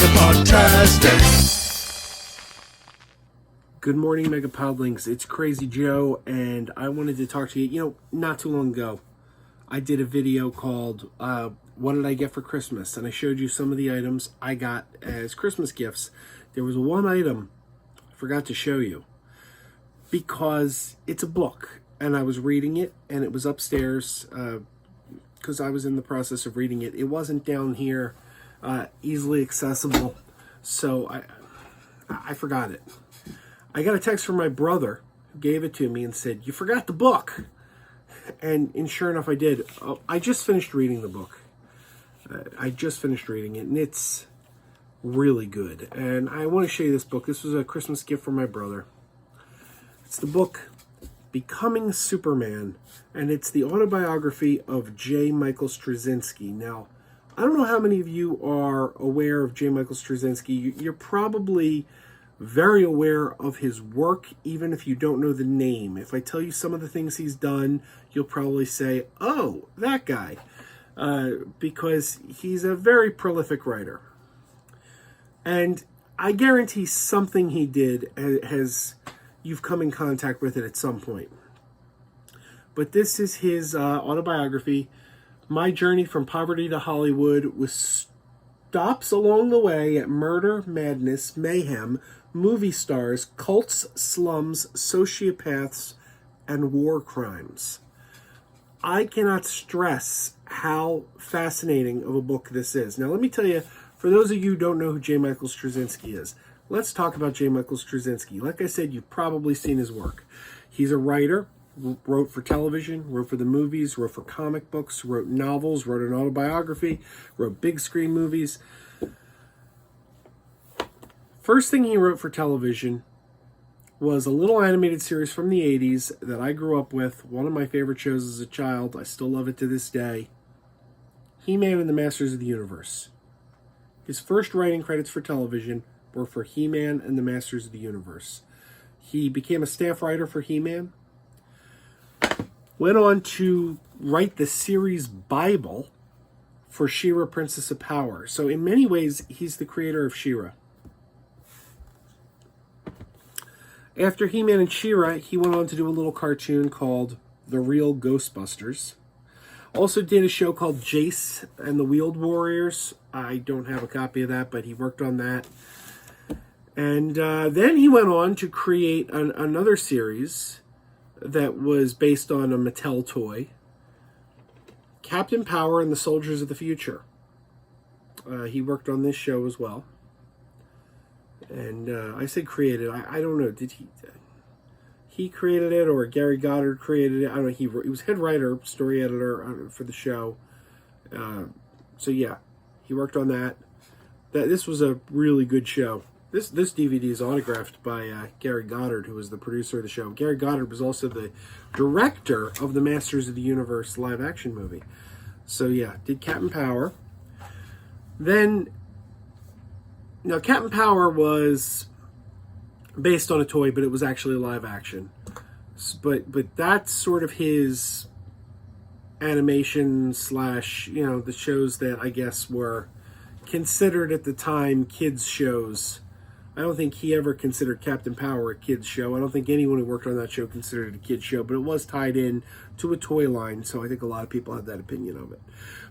MegaPodTastic. Good morning, MegaPodlings. It's Crazy Joe, and I wanted to talk to you. Not too long ago, I did a video called What Did I Get for Christmas? And I showed you some of the items I got as Christmas gifts. There was one item I forgot to show you because it's a book, and I was reading it, and it was upstairs because I was in the process of reading it. It wasn't down here easily accessible, so I forgot it. I got a text from my brother who gave it to me and said, "You forgot the book." And sure enough, I did. I just finished reading the book. I just finished reading it, and it's really good. And I want to show you this book. This was a Christmas gift from my brother. It's the book Becoming Superman, and it's the autobiography of J. Michael Straczynski. Now, I don't know how many of you are aware of J. Michael Straczynski. You're probably very aware of his work, even if you don't know the name. If I tell you some of the things he's done, you'll probably say, "Oh, that guy," because he's a very prolific writer. And I guarantee something he did you've come in contact with it at some point. But this is his autobiography, My Journey from Poverty to Hollywood, with stops along the way at murder, madness, mayhem, movie stars, cults, slums, sociopaths, and war crimes. I cannot stress how fascinating of a book this is. Now, let me tell you, for those of you who don't know who J. Michael Straczynski is, let's talk about J. Michael Straczynski. Like I said, you've probably seen his work. He's a writer, wrote for television, wrote for the movies, wrote for comic books, wrote novels, wrote an autobiography, wrote big screen movies. First thing he wrote for television was a little animated series from the 80s that I grew up with, one of my favorite shows as a child. I still love it to this day. He-Man and the Masters of the Universe. His first writing credits for television were for He-Man and the Masters of the Universe. He became a staff writer for He-Man, went on to write the series Bible for She-Ra, Princess of Power. So in many ways, he's the creator of She-Ra. After He-Man and She-Ra, he went on to do a little cartoon called The Real Ghostbusters. Also did a show called Jace and the Wheeled Warriors. I don't have a copy of that, but he worked on that. And then he went on to create another series that was based on a Mattel toy, Captain Power and the Soldiers of the Future. He worked on this show as well. And I say created. I don't know. Did he created it, or Gary Goddard created it? I don't know. He was head writer, story editor for the show. So yeah, he worked on that. This was a really good show. This DVD is autographed by Gary Goddard, who was the producer of the show. Gary Goddard was also the director of the Masters of the Universe live action movie. So yeah, did Captain Power. Now, Captain Power was based on a toy, but it was actually live action. But that's sort of his animation / the shows that I guess were considered at the time kids shows. I don't think he ever considered Captain Power a kids show. I don't think anyone who worked on that show considered it a kids show, but it was tied in to a toy line, so I think a lot of people had that opinion of it.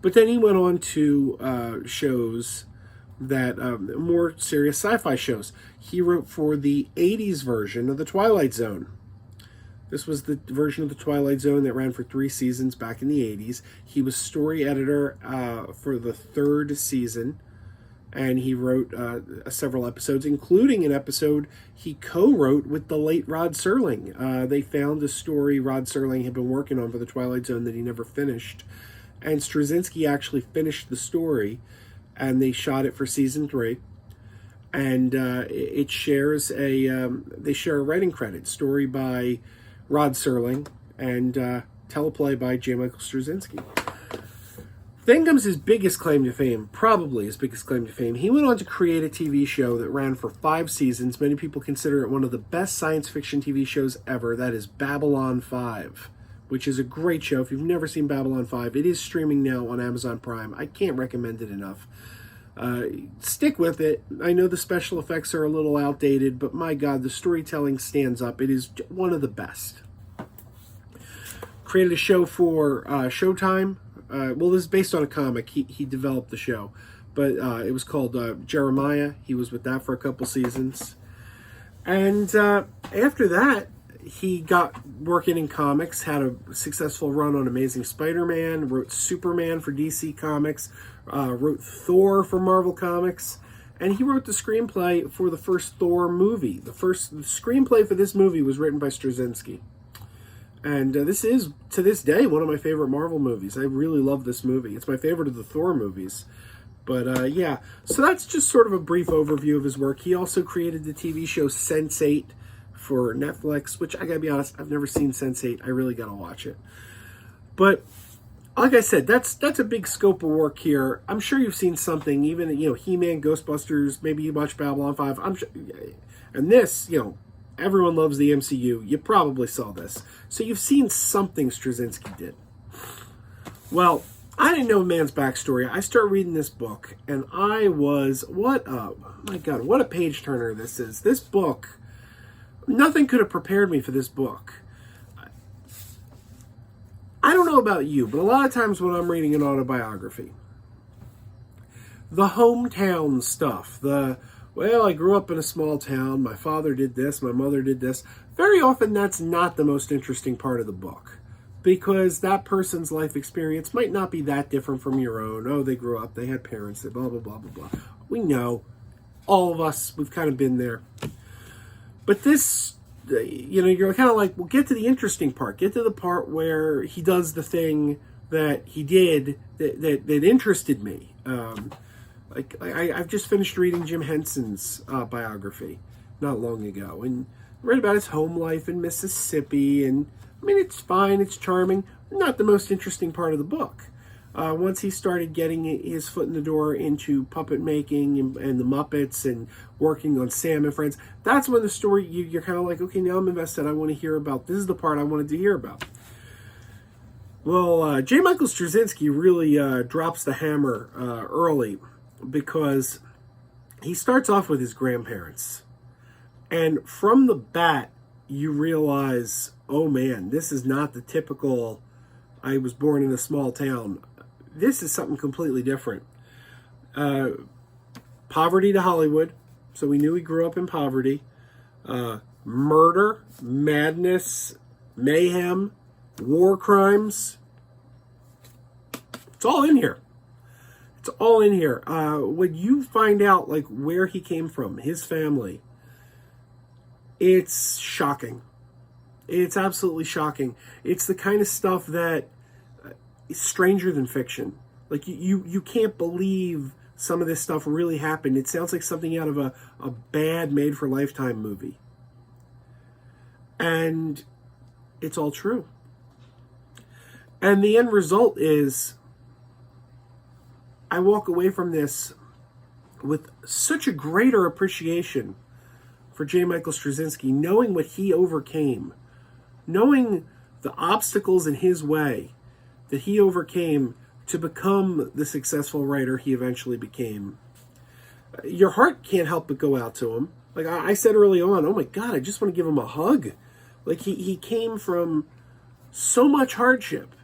But then he went on to shows that more serious sci-fi shows. He wrote for the 80s version of The Twilight Zone. This was the version of The Twilight Zone that ran for 3 seasons back in the 80s. He was story editor for the 3rd season, and he wrote several episodes, including an episode he co-wrote with the late Rod Serling. They found a story Rod Serling had been working on for The Twilight Zone that he never finished, and Straczynski actually finished the story, and they shot it for season 3, and it shares they share a writing credit, story by Rod Serling and teleplay by J. Michael Straczynski. Then comes his biggest claim to fame, probably his biggest claim to fame. He went on to create a TV show that ran for 5 seasons. Many people consider it one of the best science fiction TV shows ever. That is Babylon 5, which is a great show. If you've never seen Babylon 5, it is streaming now on Amazon Prime. I can't recommend it enough. Stick with it. I know the special effects are a little outdated, but my God, the storytelling stands up. It is one of the best. Created a show for Showtime. Well, this is based on a comic. He developed the show, but it was called Jeremiah. He was with that for a couple seasons. And after that, he got working in comics, had a successful run on Amazing Spider-Man, wrote Superman for DC Comics, wrote Thor for Marvel Comics, and he wrote the screenplay for the first Thor movie. The screenplay for this movie was written by Straczynski. And this is, to this day, one of my favorite Marvel movies. I really love this movie. It's my favorite of the Thor movies. But yeah, so that's just sort of a brief overview of his work. He also created the TV show Sense8 for Netflix, which I gotta be honest, I've never seen Sense8. I really gotta watch it. But like I said, that's a big scope of work here. I'm sure you've seen something, even He-Man, Ghostbusters. Maybe you watched Babylon 5. I'm sure, and this, everyone loves the MCU. You probably saw this, so you've seen something Straczynski did. Well, I didn't know a man's backstory. I started reading this book, and I was, my God, what a page turner this is. This book, nothing could have prepared me for this book. I don't know about you, but a lot of times when I'm reading an autobiography, the hometown stuff, I grew up in a small town, my father did this, my mother did this, very often that's not the most interesting part of the book. Because that person's life experience might not be that different from your own. Oh, they grew up, they had parents, they blah, blah, blah, blah, blah. We know. All of us, we've kind of been there. But this, you're kind of like, well, get to the interesting part. Get to the part where he does the thing that he did that interested me. I've just finished reading Jim Henson's biography not long ago. And read about his home life in Mississippi, and it's fine, it's charming, not the most interesting part of the book. Once he started getting his foot in the door into puppet making and the Muppets and working on Sam and Friends, that's when the story, you're kind of like, okay, now I'm invested, I want to hear about, this is the part I wanted to hear about. Well, J. Michael Straczynski really drops the hammer early, because he starts off with his grandparents. And from the bat, you realize, oh man, this is not the typical, I was born in a small town. This is something completely different. Poverty to Hollywood. So we knew he grew up in poverty. Murder, madness, mayhem, war crimes. It's all in here. It's all in here. When you find out where he came from, his family, it's shocking. It's absolutely shocking. It's the kind of stuff that is stranger than fiction. You can't believe some of this stuff really happened. It sounds like something out of a bad made-for-Lifetime movie. And it's all true. And the end result is, I walk away from this with such a greater appreciation for J. Michael Straczynski, knowing what he overcame, knowing the obstacles in his way that he overcame to become the successful writer he eventually became. Your heart can't help but go out to him. I said early on, oh my God, I just want to give him a hug. He came from so much hardship,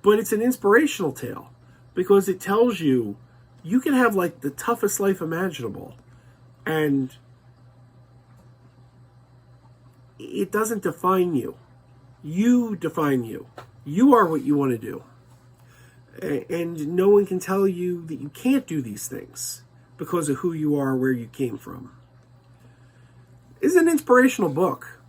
but it's an inspirational tale because it tells you can have the toughest life imaginable, and it doesn't define you. You define you. You are what you want to do. And no one can tell you that you can't do these things because of who you are, where you came from. It's an inspirational book.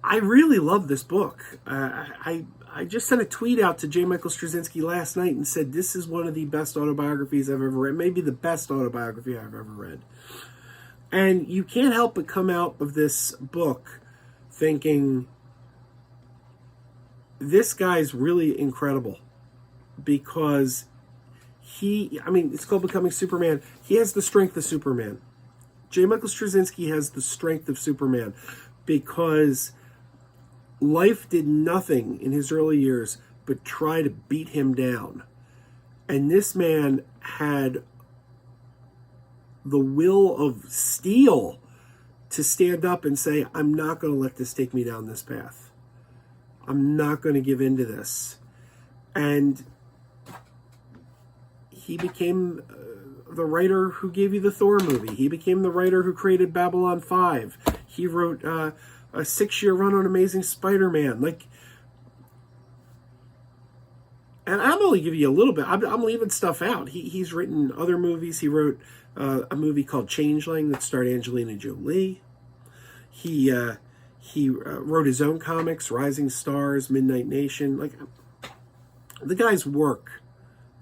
I really love this book. I just sent a tweet out to J. Michael Straczynski last night and said, this is one of the best autobiographies I've ever read. Maybe the best autobiography I've ever read. And you can't help but come out of this book thinking, this guy's really incredible, because it's called Becoming Superman. He has the strength of Superman. J. Michael Straczynski has the strength of Superman because life did nothing in his early years but try to beat him down. And this man had the will of steel to stand up and say, I'm not going to let this take me down this path. I'm not going to give in to this. And he became the writer who gave you the Thor movie. He became the writer who created Babylon 5. He wrote a 6-year run on Amazing Spider-Man. Like, and I'm only giving you a little bit. I'm leaving stuff out. He's written other movies. He wrote a movie called Changeling that starred Angelina Jolie. He wrote his own comics, Rising Stars, Midnight Nation. Like, the guy's work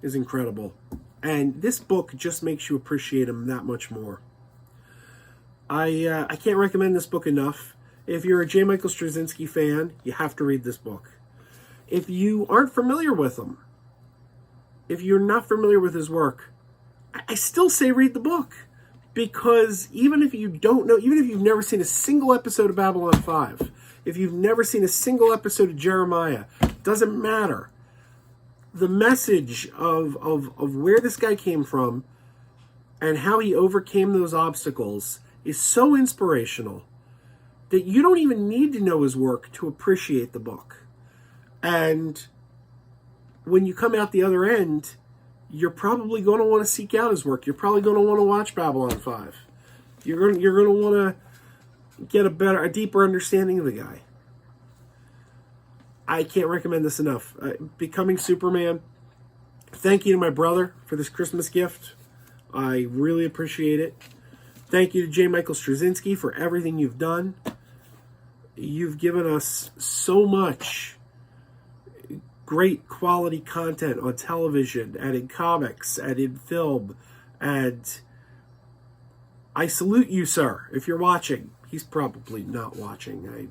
is incredible. And this book just makes you appreciate him that much more. I can't recommend this book enough. If you're a J. Michael Straczynski fan, you have to read this book. If you aren't familiar with him, if you're not familiar with his work, I still say read the book. Because even if you don't know, even if you've never seen a single episode of Babylon 5, if you've never seen a single episode of Jeremiah, doesn't matter. The message of where this guy came from and how he overcame those obstacles is so inspirational that you don't even need to know his work to appreciate the book. And when you come out the other end, you're probably going to want to seek out his work. You're probably going to want to watch Babylon 5. You're going to want to get a deeper understanding of the guy. I can't recommend this enough. Becoming Superman. Thank you to my brother for this Christmas gift. I really appreciate it. Thank you to J. Michael Straczynski for everything you've done. You've given us so much great quality content on television and in comics and in film. And I salute you, sir, if you're watching. He's probably not watching. I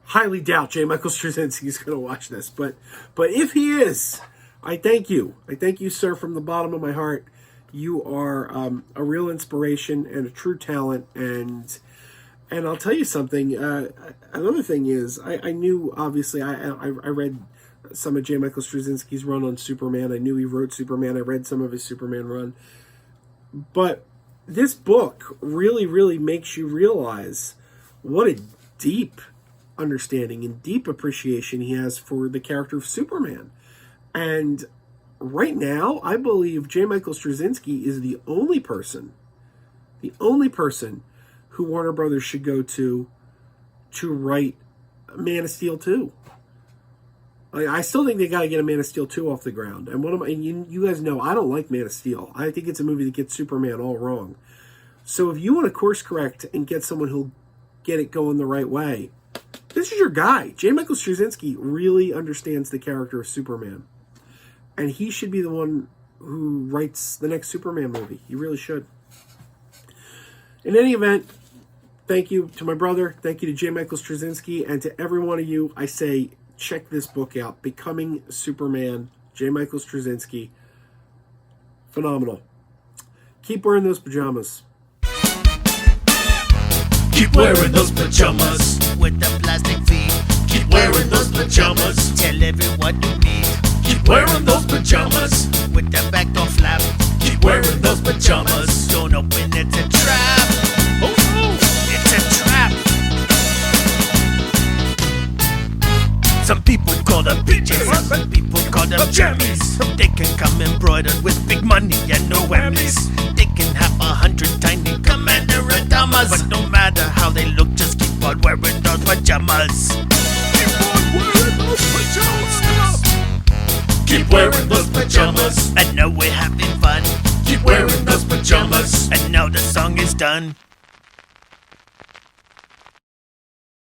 highly doubt J. Michael Straczynski is going to watch this. But if he is, I thank you. I thank you, sir, from the bottom of my heart. You are a real inspiration and a true talent. And I'll tell you something. Another thing is, I knew, obviously, I read some of J. Michael Straczynski's run on Superman. I knew he wrote Superman. I read some of his Superman run. But this book really, really makes you realize what a deep understanding and deep appreciation he has for the character of Superman. And right now, I believe J. Michael Straczynski is the only person who Warner Brothers should go to write Man of Steel 2. I still think they got to get a Man of Steel 2 off the ground. And you guys know, I don't like Man of Steel. I think it's a movie that gets Superman all wrong. So if you want to course correct and get someone who'll get it going the right way, this is your guy. J. Michael Straczynski really understands the character of Superman. And he should be the one who writes the next Superman movie. He really should. In any event, thank you to my brother. Thank you to J. Michael Straczynski. And to every one of you, I say, check this book out. Becoming Superman, J. Michael Straczynski. Phenomenal. Keep wearing those pajamas. Keep wearing those pajamas with the plastic feet. Keep wearing those pajamas. Tell everyone you meet. Keep wearing those pajamas with the back door flap. Keep wearing those pajamas. Don't open, it's a trap. Oh no, it's a trap. Some people call them PJs, some people call them jammies. They can come embroidered with big money and no whammies. They can have 100 tiny commander pajamas, but no matter how they look, just keep on wearing those pajamas. Keep on wearing those pajamas. Keep wearing those pajamas. And now we're having fun. Keep wearing those pajamas. And now the song is done.